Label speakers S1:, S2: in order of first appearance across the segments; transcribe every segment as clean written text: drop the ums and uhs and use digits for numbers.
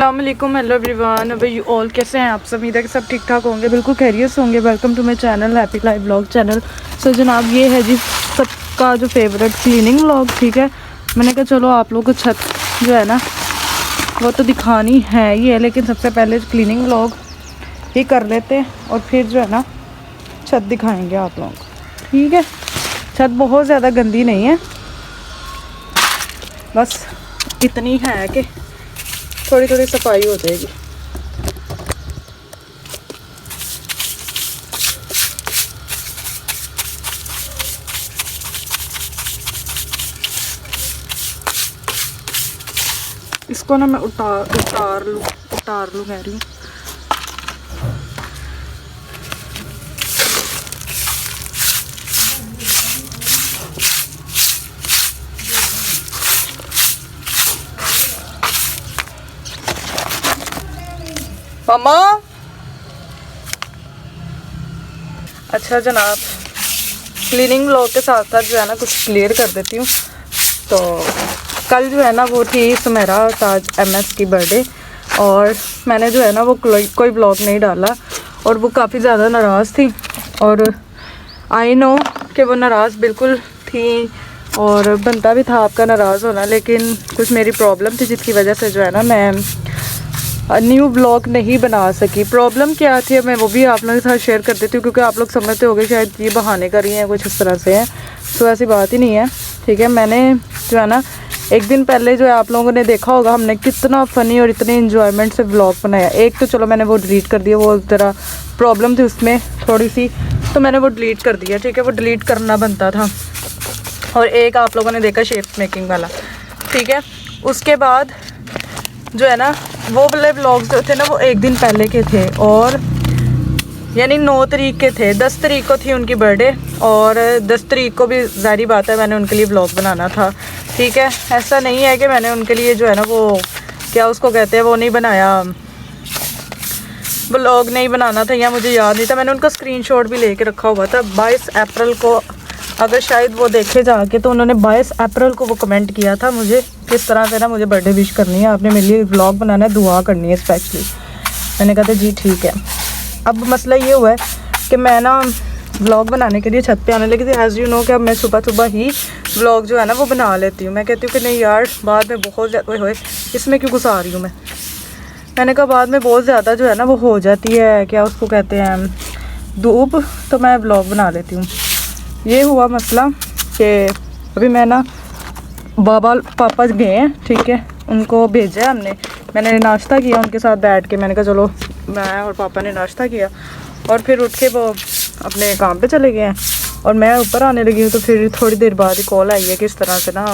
S1: अस्सलामुअलैकुम, hello everyone. भाई all कैसे हैं आप सब? उम्मीद है कि सब ठीक ठाक होंगे, बिल्कुल खैरियत से होंगे। Welcome to my channel Happy Life Vlog channel. So जनाब, ये है जी सबका जो फेवरेट क्लीनिंग व्लॉग। ठीक है, मैंने कहा चलो आप लोगों को छत जो है ना वो तो दिखानी है ही है, लेकिन सबसे पहले क्लीनिंग व्लॉग ही कर लेते हैं और फिर जो है ना छत दिखाएँगे आप लोगों को। ठीक है, छत बहुत ज़्यादा गंदी नहीं है, बस इतनी है कि थोड़ी थोड़ी सफाई हो जाएगी। इसको ना मैं उतार लूँ कह रही हूँ। मामा, अच्छा जनाब, क्लीनिंग व्लॉग के साथ साथ जो है ना कुछ क्लियर कर देती हूँ। तो कल जो है ना वो थी सुमेरा ताज MS की बर्थडे, और मैंने जो है ना वो कोई व्लॉग नहीं डाला, और वो काफ़ी ज़्यादा नाराज़ थी। और आई नो कि वो नाराज़ बिल्कुल थी, और बनता भी था आपका नाराज़ होना, लेकिन कुछ मेरी प्रॉब्लम थी जिसकी वजह से जो है ना मैं न्यू ब्लॉग नहीं बना सकी। प्रॉब्लम क्या थी मैं वो भी आप लोगों के साथ शेयर कर देती हूँ, क्योंकि आप लोग समझते होंगे शायद ये बहाने कर रही हैं कुछ इस तरह से है। तो ऐसी बात ही नहीं है। ठीक है, मैंने जो है ना एक दिन पहले जो है आप लोगों ने देखा होगा हमने कितना फ़नी और इतने इन्जॉयमेंट से ब्लॉग बनाया। एक तो चलो मैंने वो डिलीट कर दिया, वो ज़रा प्रॉब्लम थी उसमें थोड़ी सी, तो मैंने वो डिलीट कर दिया। ठीक है, वो डिलीट करना बनता था। और एक आप लोगों ने देखा शेप मेकिंग वाला। ठीक है, उसके बाद जो है ना वो वाले व्लॉग्स जो थे ना वो एक दिन पहले के थे, और यानी 9 तारीख के थे। 10 तारीख को थी उनकी बर्थडे, और 10 तारीख को भी ज़ाहिर बात है मैंने उनके लिए व्लॉग बनाना था। ठीक है, ऐसा नहीं है कि मैंने उनके लिए जो है ना वो क्या उसको कहते हैं वो नहीं बनाया, व्लॉग नहीं बनाना था, या मुझे याद नहीं था। मैंने उनका स्क्रीनशॉट भी लेके रखा हुआ था। 22 अप्रैल को अगर शायद वो देखे जाके तो उन्होंने 22 अप्रैल को वो कमेंट किया था मुझे किस तरह से ना मुझे बर्थडे विश करनी है, आपने मेरे लिए व्लॉग बनाना है, दुआ करनी है स्पेशली। मैंने कहा था जी ठीक है। अब मसला ये हुआ है कि मैं ना व्लॉग बनाने के लिए छत पे आने लगी थी। एज़ यू नो कि अब मैं सुबह सुबह ही व्लॉग जो है ना वो बना लेती हूँ। मैं कहती हूँ कि नहीं यार बाद में बहुत ज़्यादा होए, इसमें क्यों घुसा रही हूँ मैंने कहा बाद में बहुत ज़्यादा जो है ना वो हो जाती है, क्या उसको कहते हैं, धूप, तो मैं व्लॉग बना लेती हूँ। ये हुआ मसला कि अभी मैं ना पापा गए हैं। ठीक है, उनको भेजा है हमने, मैंने नाश्ता किया उनके साथ बैठ के। मैंने कहा चलो, मैं और पापा ने नाश्ता किया और फिर उठ के वो अपने काम पे चले गए हैं, और मैं ऊपर आने लगी हूँ। तो फिर थोड़ी देर बाद ही कॉल आई है किस तरह से ना,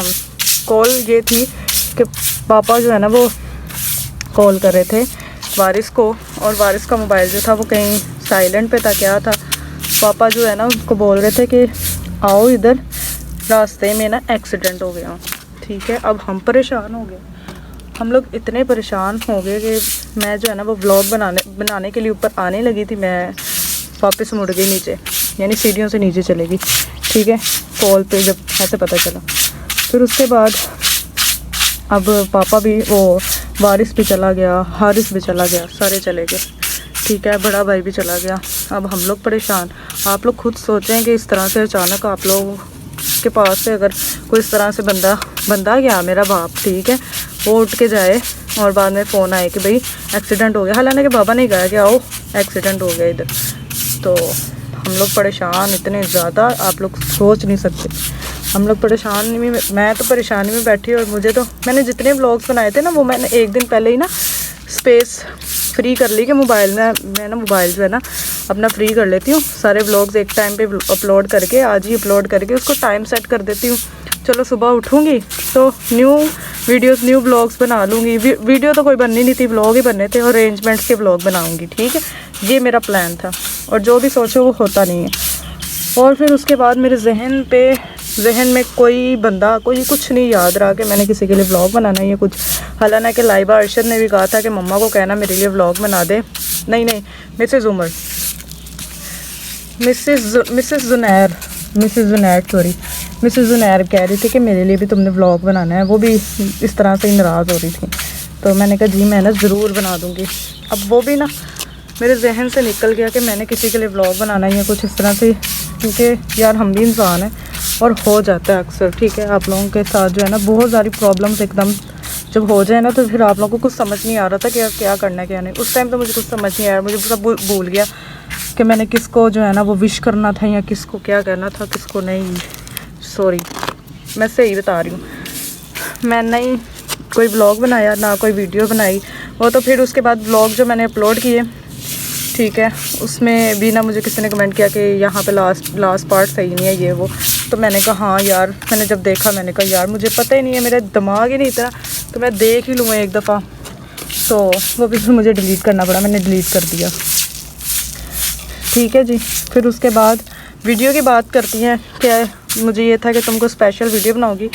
S1: कॉल ये थी कि पापा जो है ना वो कॉल कर रहे थे वारिस को, और वारिस का मोबाइल जो था वो कहीं साइलेंट पे था क्या था। पापा जो है ना उसको बोल रहे थे कि आओ इधर, रास्ते में ना एक्सीडेंट हो गया। ठीक है, अब हम परेशान हो गए, हम लोग इतने परेशान हो गए कि मैं जो है ना वो व्लॉग बनाने के लिए ऊपर आने लगी थी, मैं वापस मुड़ गई नीचे, यानी सीढ़ियों से नीचे चलेगी। ठीक है, कॉल पे जब ऐसे पता चला। फिर उसके बाद अब पापा भी, वो वारिस भी चला गया, हारिस भी चला गया, सारे चले गए। ठीक है, बड़ा भाई भी चला गया। अब हम लोग परेशान। आप लोग खुद सोचें कि इस तरह से अचानक आप लोग के पास से अगर कोई इस तरह से बंदा गया, मेरा बाप, ठीक है, वो उठ के जाए और बाद में फ़ोन आए कि भाई एक्सीडेंट हो गया। हालांकि कि बाबा नहीं गया कि आओ एक्सीडेंट हो गया इधर। तो हम लोग परेशान इतने ज़्यादा, आप लोग सोच नहीं सकते। हम लोग परेशानी में, मैं तो परेशानी में बैठी, और मुझे तो मैंने जितने व्लॉग्स बनाए थे ना वो मैंने एक दिन पहले ही ना स्पेस फ्री कर ली कि मोबाइल में मैं ना मोबाइल जो है ना अपना फ्री कर लेती हूँ, सारे व्लॉग्स एक टाइम पे अपलोड करके, आज ही अपलोड करके उसको टाइम सेट कर देती हूँ। चलो सुबह उठूँगी तो न्यू वीडियोस, न्यू व्लॉग्स बना लूँगी। वीडियो तो कोई बननी नहीं थी, व्लॉग ही बनने थे, और अरेंजमेंट्स के व्लॉग बनाऊँगी। ठीक है, ये मेरा प्लान था, और जो भी सोचो वो होता नहीं है। और फिर उसके बाद मेरे जहन में कोई बंदा, कोई कुछ नहीं याद रहा कि मैंने किसी के लिए व्लॉग बनाना है या कुछ। हालांकि लाइबा अरशद ने भी कहा था कि मम्मा को कहना मेरे लिए व्लॉग बना दे। नहीं, मिसेस उमर, मिसेस जुनैर कह रही थी कि मेरे लिए भी तुमने व्लॉग बनाना है। वो भी इस तरह से ही नाराज़ हो रही थी। तो मैंने कहा जी मेहनत ज़रूर बना दूँगी। अब वो भी ना मेरे जहन से निकल गया कि मैंने किसी के लिए व्लॉग बनाना है या कुछ इस तरह से, क्योंकि यार हम भी इंसान हैं और हो जाता है अक्सर, ठीक है। आप लोगों के साथ जो है ना बहुत सारी प्रॉब्लम्स एकदम जब हो जाए ना तो फिर आप लोगों को कुछ समझ नहीं आ रहा था कि क्या करना है क्या नहीं। उस टाइम तो मुझे कुछ समझ नहीं आया, मुझे पूरा भूल गया कि मैंने किसको जो है ना वो विश करना था या किसको क्या कहना था किसको नहीं। सॉरी, मैं सही बता रही हूँ। मैं नहीं कोई व्लॉग बनाया ना कोई वीडियो बनाई, वो तो फिर उसके बाद व्लॉग जो मैंने अपलोड किए, ठीक है, उसमें भी ना मुझे किसी ने कमेंट किया कि यहाँ पे लास्ट पार्ट सही नहीं है ये वो। तो मैंने कहा हाँ यार, मैंने जब देखा मैंने कहा यार मुझे पता ही नहीं है, मेरा दिमाग ही नहीं था, तो मैं देख ही लूँ एक दफ़ा। तो वो भी फिर मुझे डिलीट करना पड़ा, मैंने डिलीट कर दिया, ठीक है जी। फिर उसके बाद वीडियो की बात करती हैं कि मुझे ये था कि तुमको स्पेशल वीडियो बनाऊँगी,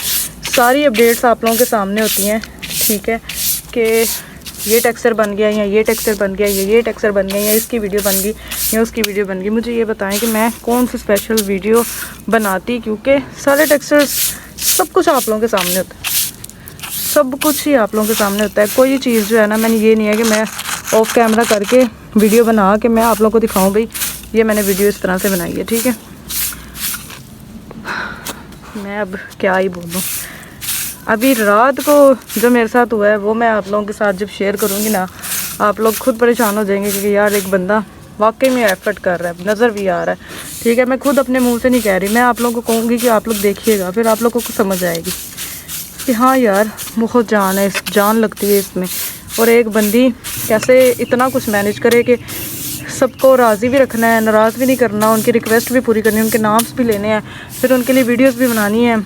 S1: सारी अपडेट्स आप लोगों के सामने होती हैं, ठीक है, कि ये टेक्सचर बन गया या ये टेक्सचर बन गया या ये टेक्सचर बन गया या इसकी वीडियो बन गई या उसकी वीडियो बन गई। मुझे ये बताएं कि मैं कौन सी स्पेशल वीडियो बनाती, क्योंकि सारे टेक्सचर्स सब कुछ आप लोगों के सामने होता है, सब कुछ ही आप लोगों के सामने होता है। कोई चीज़ जो है ना, मैंने ये नहीं है कि मैं ऑफ कैमरा करके वीडियो बना के मैं आप लोगों को दिखाऊँ भाई ये मैंने वीडियो इस तरह से बनाई है, ठीक है। मैं अब क्या ही बोलूँ, अभी रात को जो मेरे साथ हुआ है वो मैं आप लोगों के साथ जब शेयर करूँगी ना, आप लोग खुद परेशान हो जाएंगे कि यार एक बंदा वाकई में एफर्ट कर रहा है, नज़र भी आ रहा है, ठीक है। मैं खुद अपने मुंह से नहीं कह रही, मैं आप लोगों को कहूँगी कि आप लोग देखिएगा, फिर आप लोगों को समझ आएगी कि हाँ यार बहुत जान है, जान लगती है इसमें। और एक बंदी कैसे इतना कुछ मैनेज करे कि सबको राज़ी भी रखना है, नाराज़ भी नहीं करना, उनकी रिक्वेस्ट भी पूरी करनी है, उनके नाम्स भी लेने हैं, फिर उनके लिए वीडियोस भी बनानी है,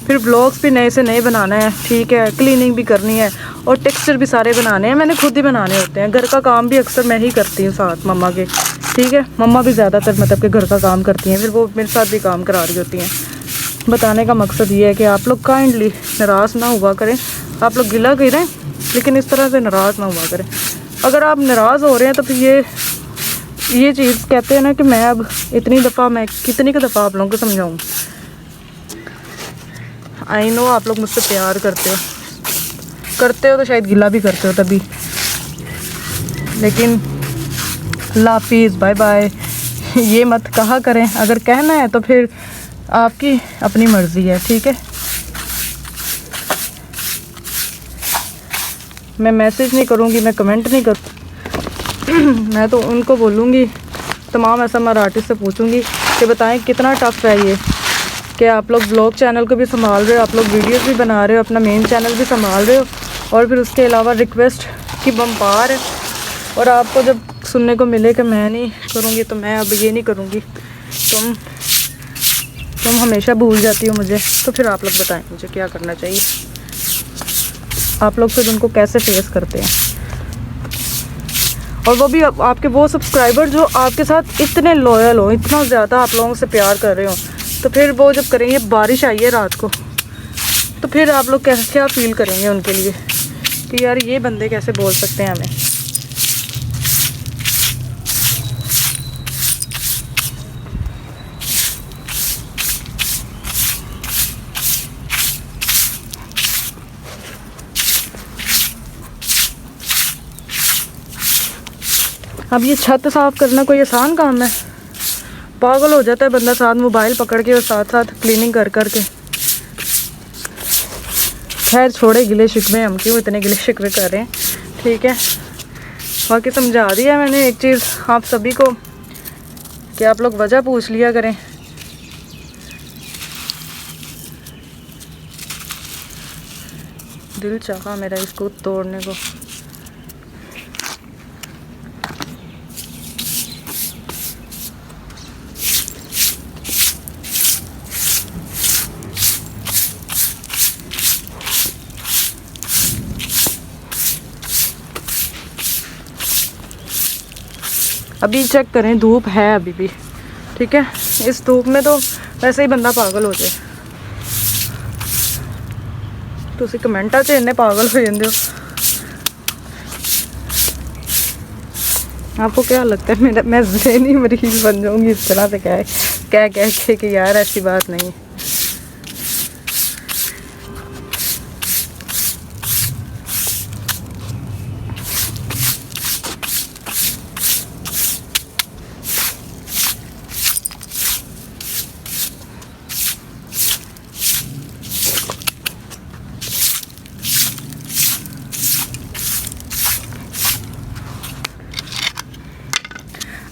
S1: फिर ब्लॉग्स भी नए से नए बनाना है, ठीक है, क्लीनिंग भी करनी है और टेक्सचर भी सारे बनाने हैं, मैंने खुद ही बनाने होते हैं। घर का काम भी अक्सर मैं ही करती हूँ साथ मम्मा के, ठीक है। मम्मा भी ज़्यादातर मतलब कि घर का काम करती हैं, फिर वो मेरे साथ भी काम करा रही होती हैं। बताने का मकसद ये है कि आप लोग काइंडली नाराज़ ना हुआ करें, आप लोग गिला करें लेकिन इस तरह से नाराज़ ना हुआ करें। अगर आप नाराज़ हो रहे हैं तो फिर ये चीज़ कहते हैं ना कि मैं अब इतनी दफ़ा, मैं कितनी का दफ़ा आप लोगों को समझाऊँ। आई नो आप लोग मुझसे प्यार करते हो तो शायद गिला भी करते हो तभी, लेकिन लाफिज़ बाय बाय ये मत कहा करें। अगर कहना है तो फिर आपकी अपनी मर्ज़ी है, ठीक है। मैं मैसेज नहीं करूँगी, मैं कमेंट नहीं मैं तो उनको बोलूँगी, तमाम एसएमआर आर्टिस्ट से पूछूँगी कि बताएं कितना टफ़ है ये कि आप लोग ब्लॉग चैनल को भी संभाल रहे हो, आप लोग वीडियोस भी बना रहे हो, अपना मेन चैनल भी संभाल रहे हो और फिर उसके अलावा रिक्वेस्ट की बम्पार है। और आपको जब सुनने को मिले कि मैं नहीं करूँगी तो मैं अब ये नहीं करूँगी, तुम हमेशा भूल जाती हो मुझे, तो फिर आप लोग बताएं मुझे क्या करना चाहिए। आप लोग फिर उनको कैसे फेस करते हैं, और वो भी आपके वो सब्सक्राइबर जो आपके साथ इतने लॉयल हो, इतना ज़्यादा आप लोगों से प्यार कर रहे हो, तो फिर वो जब करेंगे बारिश आई है रात को, तो फिर आप लोग क्या फील करेंगे उनके लिए कि यार ये बंदे कैसे बोल सकते हैं हमें। अब ये छत साफ़ करना कोई आसान काम है? पागल हो जाता है बंदा साथ मोबाइल पकड़ के और साथ साथ क्लीनिंग कर के। खैर छोड़े गिले शिकवे, हम क्यों इतने गिले शिकवे कर रहे हैं, ठीक है। बाकी समझा दिया मैंने एक चीज़ आप सभी को कि आप लोग वजह पूछ लिया करें। दिल चाहा मेरा इसको तोड़ने को। अभी चेक करें, धूप है अभी भी, ठीक है। इस धूप में तो वैसे ही बंदा पागल हो जाए। तुसी कमेंटा च इन्ने पागल हो जाते हो। आपको क्या लगता है मैं ज़हनी मरीज बन जाऊंगी इस तरह से कह के कि यार ऐसी बात नहीं।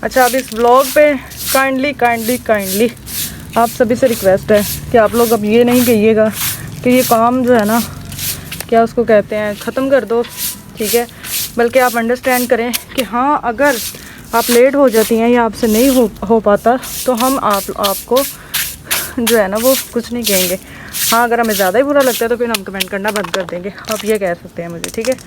S1: अच्छा, अब इस व्लॉग पे काइंडली आप सभी से रिक्वेस्ट है कि आप लोग अब ये नहीं कहिएगा कि ये काम जो है ना, क्या उसको कहते हैं, ख़त्म कर दो, ठीक है। बल्कि आप अंडरस्टैंड करें कि हाँ, अगर आप लेट हो जाती हैं या आपसे नहीं हो पाता तो हम आपको जो है ना वो कुछ नहीं कहेंगे। हाँ, अगर हमें ज़्यादा ही बुरा लगता है तो फिर हम कमेंट करना बंद कर देंगे, आप ये कह सकते हैं मुझे, ठीक है।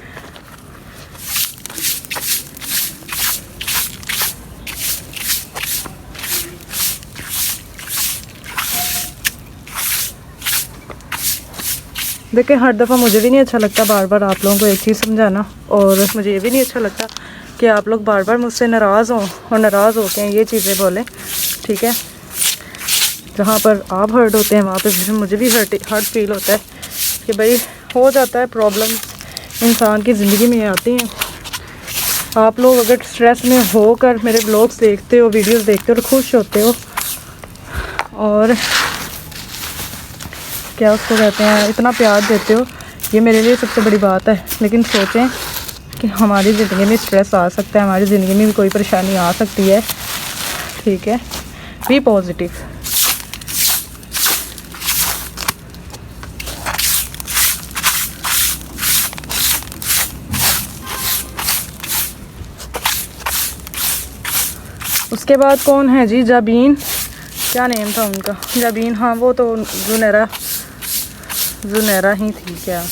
S1: देखिए, हर दफ़ा मुझे भी नहीं अच्छा लगता बार बार आप लोगों को एक चीज़ समझाना, और मुझे ये भी नहीं अच्छा लगता कि आप लोग बार बार मुझसे नाराज़ हों और नाराज़ होकर ये चीज़ें बोलें, ठीक है। जहाँ पर आप हर्ट होते हैं वहाँ पे फिर मुझे भी हर्ट फील होता है कि भाई हो जाता है, प्रॉब्लम्स इंसान की ज़िंदगी में आती हैं। आप लोग अगर स्ट्रेस में होकर मेरे ब्लॉग्स देखते हो, वीडियोस देखते हो और खुश होते हो और क्या उसको कहते हैं, इतना प्यार देते हो, ये मेरे लिए सबसे बड़ी बात है। लेकिन सोचें कि हमारी ज़िंदगी में स्ट्रेस आ सकता है, हमारी ज़िंदगी में भी कोई परेशानी आ सकती है, ठीक है। Be positive. उसके बाद कौन है जी? जाबीन, क्या नेम था उनका? जाबीन, हाँ वो तो जुनैरा ही थी क्या?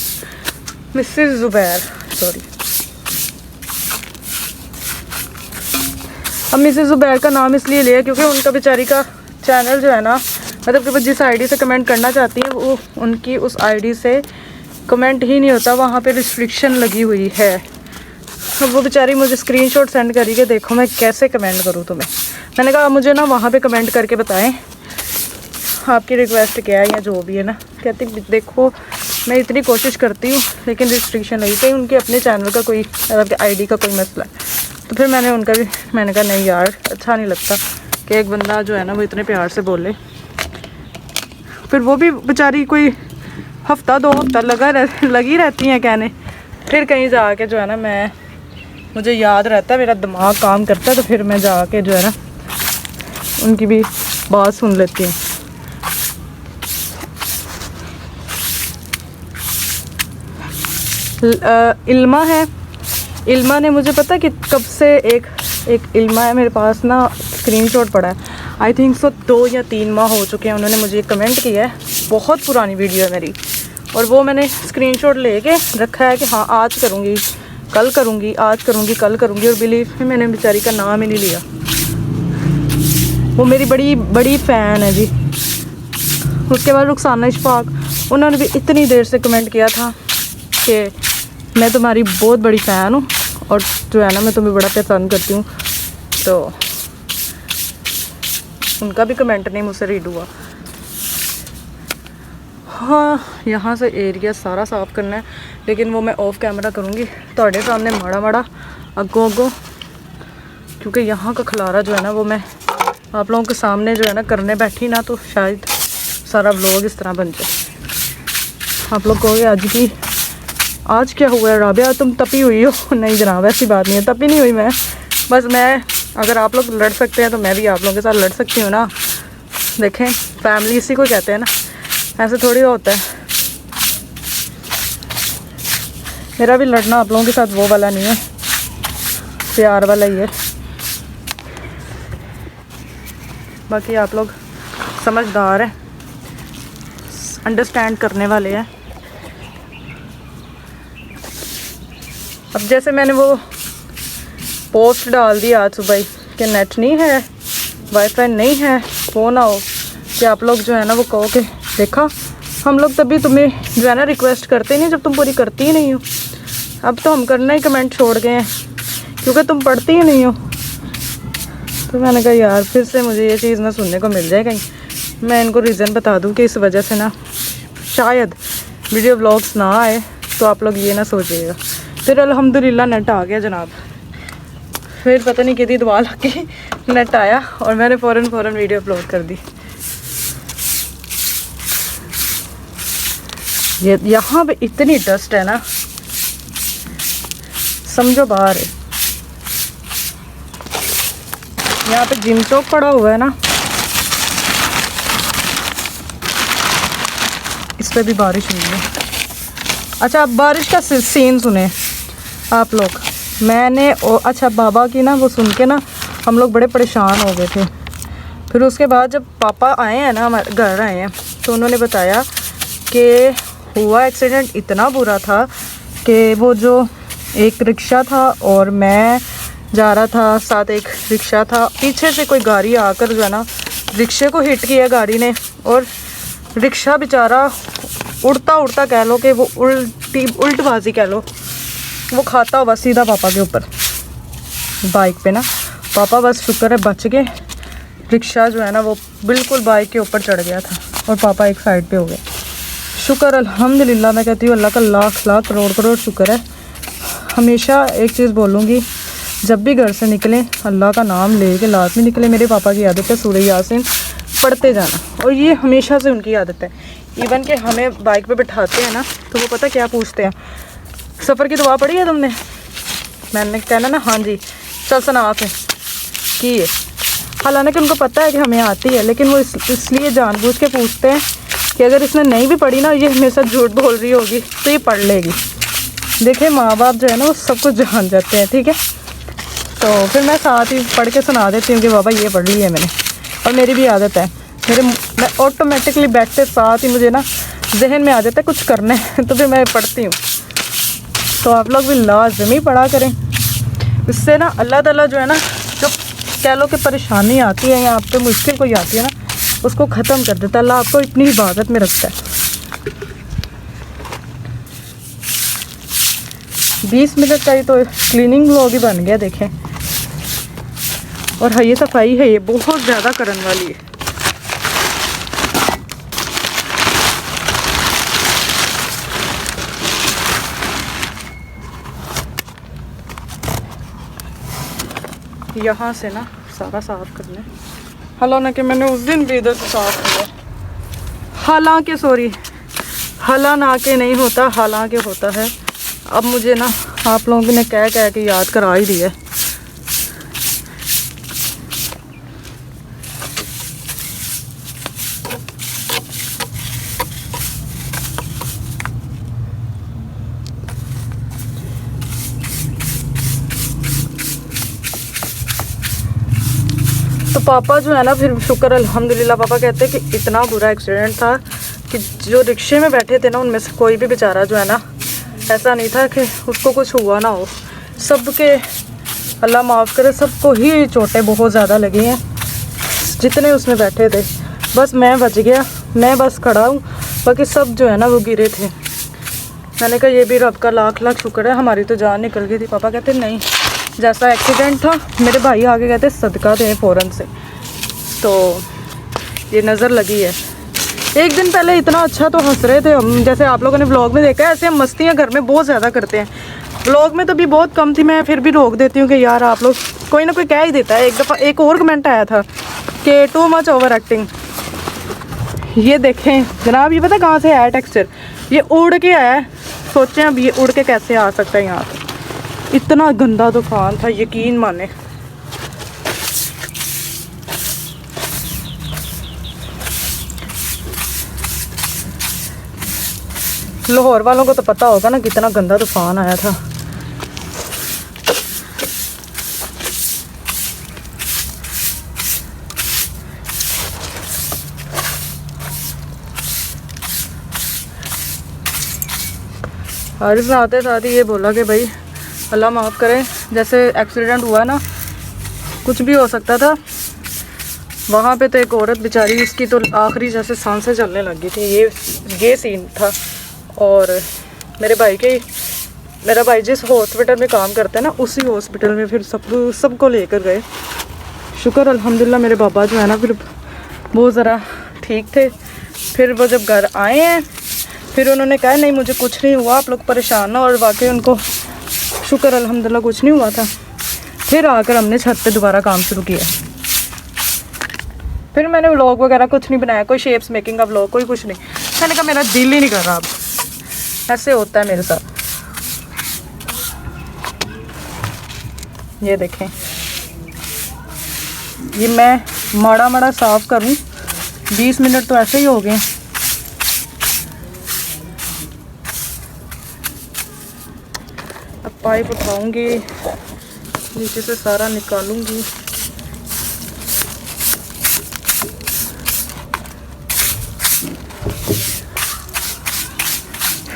S1: Mrs Zubair, sorry. अब मिसेस ज़ुबैर का नाम इसलिए लिया क्योंकि उनका बेचारी का चैनल जो है ना, मतलब कि वो जिस आईडी से कमेंट करना चाहती हैं वो उनकी उस आईडी से कमेंट ही नहीं होता, वहाँ पे रिस्ट्रिक्शन लगी हुई है। अब वो बेचारी मुझे स्क्रीनशॉट सेंड करी कि देखो मैं कैसे कमेंट करूँ तुम्हें। मैंने कहा मुझे ना वहाँ पे कमेंट करके बताएं आपकी रिक्वेस्ट क्या है या जो भी है ना। कहती देखो मैं इतनी कोशिश करती हूँ लेकिन रिस्ट्रिक्शन नहीं, कहीं उनके अपने चैनल का कोई, मतलब आईडी का कोई मसला है। तो फिर मैंने कहा नहीं यार, अच्छा नहीं लगता कि एक बंदा जो है ना वो इतने प्यार से बोले। फिर वो भी बेचारी कोई हफ्ता 2 हफ्ता लगी रहती हैं कहने, फिर कहीं जाके जो है ना मुझे याद रहता है, मेरा दिमाग काम करता है, तो फिर मैं जाके जो है ना उनकी भी बात सुन लेती हूँ। इल्मा है, इल्मा ने मुझे पता कि कब से एक इल्मा है मेरे पास ना, स्क्रीनशॉट पड़ा है, आई थिंक सो 2 या 3 माह हो चुके हैं। उन्होंने मुझे कमेंट किया है, बहुत पुरानी वीडियो है मेरी, और वो मैंने स्क्रीनशॉट लेके रखा है कि हाँ आज करूँगी, कल करूँगी, आज करूँगी, कल करूँगी, और बिलीव में मैंने बेचारी का नाम ही नहीं लिया। वो मेरी बड़ी फ़ैन है जी। उसके बाद रुखसाना इशफाक, उन्होंने भी इतनी देर से कमेंट किया था कि मैं तुम्हारी बहुत बड़ी फ़ैन हूँ और जो है ना मैं तुम्हें बड़ा पसंद करती हूँ, तो उनका भी कमेंट नहीं मुझसे रीड हुआ। हाँ, यहाँ से एरिया सारा साफ़ करना है, लेकिन वो मैं ऑफ कैमरा करूँगी थोड़े सामने माड़ा अगो, क्योंकि यहाँ का खलारा जो है ना वो मैं आप लोगों के सामने जो है ना करने बैठी ना, तो शायद सारा व्लॉग इस तरह बन जाए। आप लोग कहोगे आज क्या हुआ है राबिया, तुम तपी हुई हो? नहीं जनाब, ऐसी बात नहीं है, तपी नहीं हुई मैं, बस मैं, अगर आप लोग लड़ सकते हैं तो मैं भी आप लोगों के साथ लड़ सकती हूँ ना। देखें, फैमिली इसी को कहते हैं ना, ऐसे थोड़ी होता है। मेरा भी लड़ना आप लोगों के साथ वो वाला नहीं है, प्यार वाला ही है। बाकी आप लोग समझदार हैं, अंडरस्टैंड करने वाले हैं। अब जैसे मैंने वो पोस्ट डाल दी आज सुबह कि नेट नहीं है, वाईफाई नहीं है, फ़ोन आओ, कि आप लोग जो है ना वो कहो कि देखा हम लोग तभी तुम्हें जो है ना रिक्वेस्ट करते नहीं जब तुम पूरी करती ही नहीं हो। अब तो हम करना ही कमेंट छोड़ गए हैं क्योंकि तुम पढ़ती ही नहीं हो। तो मैंने कहा यार फिर से मुझे ये चीज़ ना सुनने को मिल जाए, कहीं मैं इनको रीज़न बता दूँ कि इस वजह से ना शायद वीडियो ब्लॉग्स ना आए, तो आप लोग ये ना सोचिएगा। फिर अल्हम्दुलिल्लाह नेट आ गया जनाब, फिर पता नहीं कितनी दुआ लग के नेट आया और मैंने फ़ौरन वीडियो अपलोड कर दी। ये यहाँ पे इतनी डस्ट है ना, समझो बाहर है। यहाँ पे जिम चौक पड़ा हुआ है ना, इस पे भी बारिश हुई है। अच्छा, अब बारिश का सीन सुने आप लोग। मैंने अच्छा बाबा की ना वो सुन के ना हम लोग बड़े परेशान हो गए थे। फिर उसके बाद जब पापा आए हैं ना, हमारे घर आए हैं, तो उन्होंने बताया कि हुआ एक्सीडेंट इतना बुरा था कि वो जो एक रिक्शा था और मैं जा रहा था, साथ एक रिक्शा था, पीछे से कोई गाड़ी आकर जो है ना रिक्शे को हिट किया गाड़ी ने, और रिक्शा बेचारा उड़ता उड़ता कह लो कि वो उल्टबाजी कह लो, वो खाता हुआ सीधा पापा के ऊपर बाइक पे ना। पापा बस शुक्र है बच गए। रिक्शा जो है ना वो बिल्कुल बाइक के ऊपर चढ़ गया था और पापा एक साइड पे हो गए। शुक्र अल्हम्दुलिल्लाह, मैं कहती हूँ अल्लाह का लाख लाख करोड़ करोड़ शुक्र है। हमेशा एक चीज़ बोलूँगी, जब भी घर से निकलें अल्लाह का नाम ले के लात में निकले। मेरे पापा की आदत है सूरह यासीन पढ़ते जाना, और ये हमेशा से उनकी आदत है। इवन कि हमें बाइक पे बिठाते हैं ना तो वो पता क्या पूछते हैं, सफ़र की दुआ पढ़ी है तुमने? मैंने कहना ना हाँ जी, चल सुना फिर की है। हालांकि उनको पता है कि हमें आती है, लेकिन वो इसलिए जानबूझ के पूछते हैं कि अगर इसने नहीं भी पढ़ी ना, ये हमेशा झूठ बोल रही होगी तो ये पढ़ लेगी। देखे माँ बाप जो है ना वो सब कुछ जान जाते हैं, ठीक है। तो फिर मैं साथ ही पढ़ के सुना देती हूँ कि बाबा ये पढ़ ली है मैंने। और मेरी भी आदत है, मैं ऑटोमेटिकली बैठते साथ ही मुझे ना जहन में आ जाता है कुछ करने तो फिर मैं पढ़ती हूँ। तो आप लोग भी लाज़मी पढ़ा करें, इससे ना अल्लाह ताला जो है ना, जो कह लो कि परेशानी आती है या आप पे मुश्किल कोई आती है ना, उसको ख़त्म कर देता है। अल्लाह आपको इतनी हिफाजत में रखता है। 20 मिनट का ही तो क्लीनिंग व्लॉग ही बन गया देखें। और हाँ, ये सफाई है, ये बहुत ज़्यादा करने वाली है। यहाँ से ना सारा साफ़ करना है। हालांकि मैंने उस दिन भी इधर से साफ़ किया, हालांकि नहीं होता, हालांकि होता है। अब मुझे ना आप लोगों ने कह के याद करा ही दिया है। तो पापा जो है ना, फिर शुक्र अल्हम्दुलिल्लाह, पापा कहते हैं कि इतना बुरा एक्सीडेंट था कि जो रिक्शे में बैठे थे ना उनमें से कोई भी बेचारा जो है ना, ऐसा नहीं था कि उसको कुछ हुआ ना हो। सबके अल्लाह माफ़ करे, सबको ही चोटें बहुत ज़्यादा लगी हैं जितने उसमें बैठे थे। बस मैं बच गया, मैं बस खड़ा हूँ, बाकी सब जो है ना वो गिरे थे। मैंने कहा ये भी रब का लाख लाख शुक्र है, हमारी तो जान निकल गई थी। पापा कहते नहीं, जैसा एक्सीडेंट था, मेरे भाई आगे कहते सदका दें फ़ौरन से, तो ये नज़र लगी है। एक दिन पहले इतना अच्छा तो हंस रहे थे हम, जैसे आप लोगों ने व्लॉग में देखा है, ऐसे हम मस्तियाँ घर में बहुत ज़्यादा करते हैं। व्लॉग में तो भी बहुत कम थी, मैं फिर भी रोक देती हूँ कि यार आप लोग, कोई ना कोई कह ही देता है। एक दफ़ा एक और कमेंट आया था कि टू मच ओवर एक्टिंग। ये देखें जनाब, ये पता कहाँ से आया टेक्सचर, ये उड़ के आया। सोचें अब ये उड़ के कैसे आ सकता है यहाँ पर। इतना गंदा तूफान था, यकीन माने। लाहौर वालों को तो पता होगा ना कितना गंदा तूफान आया था। हारिस ने आते साथ ही ये बोला कि भाई अल्लाह माफ़ करे, जैसे एक्सीडेंट हुआ ना, कुछ भी हो सकता था। वहाँ पे तो एक औरत बेचारी, उसकी तो आखिरी जैसे सांसें चलने लगी थी। ये सीन था। और मेरा भाई जिस हॉस्पिटल में काम करता है ना, उसी हॉस्पिटल में फिर सबको लेकर गए। शुक्र अल्हम्दुलिल्लाह, मेरे बाबा जो है ना फिर वो ज़रा ठीक थे। फिर वो जब घर आए हैं, फिर उन्होंने कहा नहीं मुझे कुछ नहीं हुआ, आप लोग परेशान ना। और वाकई उनको शुक्र अल्हम्दुलिल्लाह कुछ नहीं हुआ था। फिर आकर हमने छत पे दोबारा काम शुरू किया। फिर मैंने व्लॉग वगैरह कुछ नहीं बनाया, कोई शेप्स मेकिंग का व्लॉग, कोई कुछ नहीं। मैंने कहा मेरा दिल ही नहीं कर रहा, अब ऐसे होता है मेरे साथ। ये देखें, ये मैं माड़ा माड़ा साफ़ करूँ। 20 मिनट तो ऐसे ही हो गए। अब पाइप उठाऊंगी, नीचे से सारा निकालूंगी।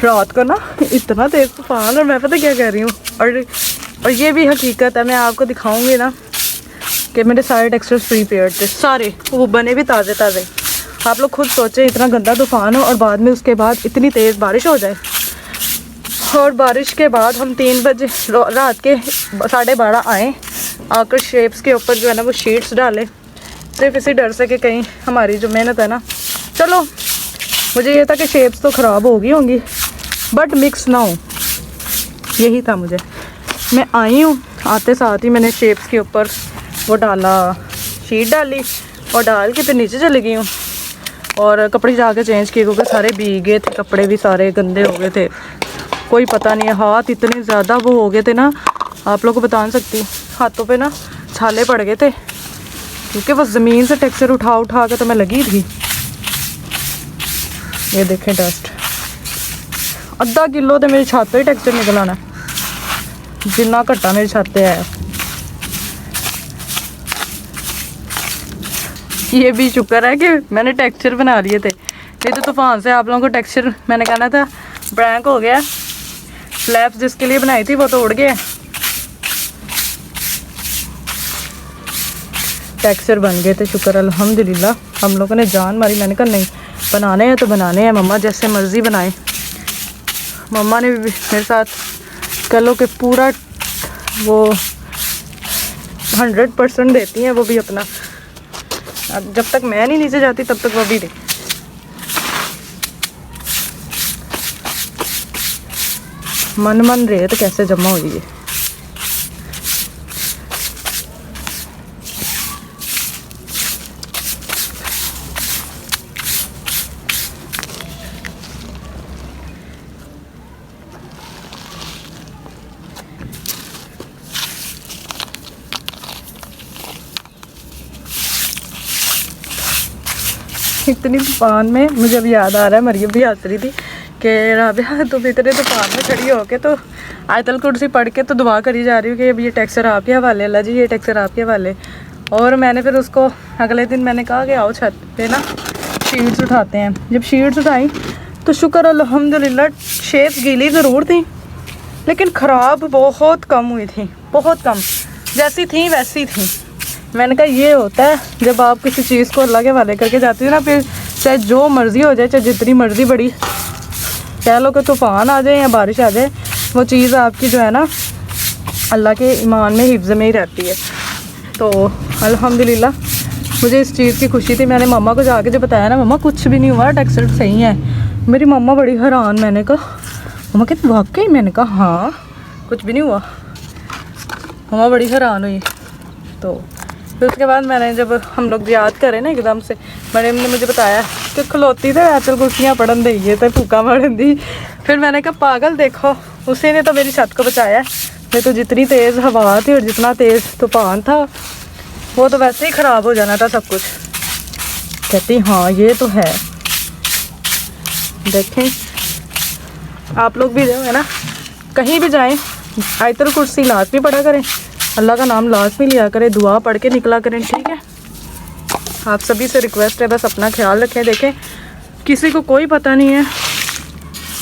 S1: रात को ना इतना तेज तूफान, और मैं पता क्या कह रही हूँ, और ये भी हकीकत है, मैं आपको दिखाऊंगी ना कि मेरे सारे टेक्सचर्स प्रीपेयर्ड थे, सारे वो बने भी ताज़े ताज़े। आप लोग खुद सोचें, इतना गंदा तूफान हो और बाद में उसके बाद इतनी तेज़ बारिश हो जाए। और बारिश के बाद हम 3 बजे रात के 12:30 आए, आकर शेप्स के ऊपर जो है ना वो शीट्स डाले, सिर्फ इसी डर से कि कहीं हमारी जो मेहनत है ना, चलो मुझे ये था कि शेप्स तो ख़राब हो गई होंगी बट मिक्स ना हो, यही था मुझे। मैं आई हूँ, आते साथ ही मैंने शेप्स के ऊपर वो डाला, शीट डाली और डाल के फिर नीचे चली गई हूँ और कपड़े जाके चेंज किए क्योंकि सारे भीग गए थे, कपड़े भी सारे गंदे हो गए थे। कोई पता नहीं है, हाथ इतने ज़्यादा वो हो गए थे ना, आप लोगों को बता नहीं सकती, हाथों पे ना छाले पड़ गए थे क्योंकि बस ज़मीन से टेक्सचर उठा उठा के तो मैं लगी थी। ये देखें डस्ट, आधा किलो तो मेरी छत पे ही टेक्सचर निकल आना, जितना घट्टा मेरी छत पे आया। ये भी शुक्र है कि मैंने टेक्सचर बना लिए थे, नहीं तो तूफान से आप लोगों को टेक्सचर मैंने कहना था ब्रैंक हो गया। स्लैब्स जिसके लिए बनाई थी वो तो उड़ गए, टेक्सचर बन गए थे, शुक्र अल्हम्दुलिल्लाह। हम लोगों ने जान मारी, मैंने कहा नहीं बनाने हैं तो बनाने हैं, मम्मा जैसे मर्ज़ी बनाए। मम्मा ने भी मेरे साथ कह लो कि पूरा वो 100% देती हैं वो भी अपना। अब जब तक मैं नहीं नीचे जाती तब तक वो भी नहीं। मन रेत कैसे जमा हुई है। इतनी तूफान में मुझे अब याद आ रहा है, मरियम भी हंस रही थी कि राबिया तुम इतने तूफान में खड़ी होके तो आयतल कुर्सी पढ़ के तो दुआ करी जा रही हूँ कि अब ये टेक्सचर आपके हवाले, अल्लाह जी ये टेक्सचर आपके हवाले। और मैंने फिर उसको अगले दिन मैंने कहा कि आओ छत पे ना शीट्स उठाते हैं। जब शीट्स उठाई तो शुक्र अल्हम्दुलिल्लाह, शेप्स गीली ज़रूर थी लेकिन ख़राब बहुत कम हुई थी, बहुत कम, जैसी थी वैसी थी। मैंने कहा ये होता है जब आप किसी चीज़ को अल्लाह के हवाले करके जाती हो ना, फिर चाहे जो मर्ज़ी हो जाए, चाहे जितनी मर्ज़ी बड़ी कह लो कि तूफ़ान आ जाए या बारिश आ जाए, वो चीज़ आपकी जो है ना अल्लाह के ईमान में हिफ्ज़ में ही रहती है। तो अल्हम्दुलिल्लाह मुझे इस चीज़ की खुशी थी। मैंने मम्मा को जाके जो बताया ना, मम्मा कुछ भी नहीं हुआ, टेक्सचर सही है। मेरी मम्मा बड़ी हैरान, मैंने कहा मम्मा कहती वाकई? मैंने कहा हाँ कुछ भी नहीं हुआ। मम्मा बड़ी हैरान हुई। तो फिर उसके बाद मैंने जब हम लोग याद करें ना एकदम से, मैडम ने मुझे बताया कि खलोती थे आयतल कुर्सियाँ पढ़न देइए तो फूका मारन दी। फिर मैंने कहा पागल देखो, उसी ने तो मेरी छत को बचाया, नहीं तो जितनी तेज़ हवा थी और जितना तेज़ तूफान था वो तो वैसे ही ख़राब हो जाना था सब कुछ। कहती हाँ ये तो है। देखें आप लोग भी जो है ना कहीं भी जाएं आयतल कुर्सी लाजमी पढ़ा करें, अल्लाह का नाम लाजमी लिया करें, दुआ पढ़ के निकला करें, ठीक है। आप सभी से रिक्वेस्ट है बस अपना ख्याल रखें। देखें किसी को कोई पता नहीं है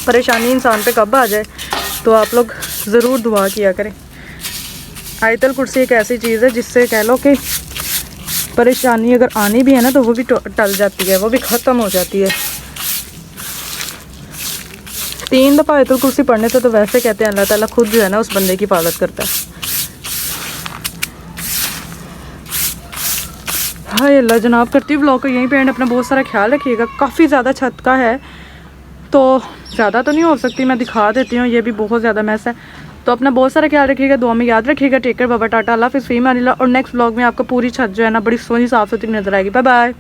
S1: परेशानी इंसान पे कब आ जाए, तो आप लोग ज़रूर दुआ किया करें। आयतल कुर्सी एक ऐसी चीज़ है जिससे कह लो कि परेशानी अगर आनी भी है ना तो वो भी टल जाती है, वो भी ख़त्म हो जाती है। 3 दफ़ा आयतल कुर्सी पढ़ने से तो वैसे कहते हैं अल्लाह ताला खुद जो है ना उस बंदे की हिफाजत करता है। हाय अल्लाह, जनाब करती हूँ ब्लॉग को यहीं पे एंड। अपना बहुत सारा ख्याल रखिएगा। काफ़ी ज़्यादा छत का है तो ज़्यादा तो नहीं हो सकती, मैं दिखा देती हूँ, ये भी बहुत ज़्यादा मैस है। तो अपना बहुत सारा ख्याल रखिएगा, दुआ में याद रखिएगा। टेक केयर, बाबा टाटा, अल्लाह हाफ़िज़, फ़ी अमान अल्लाह। और नेक्स्ट ब्लॉग में आपको पूरी छत जो है ना बड़ी सोनी साफ़ सुथरी नज़र आएगी। Bye bye.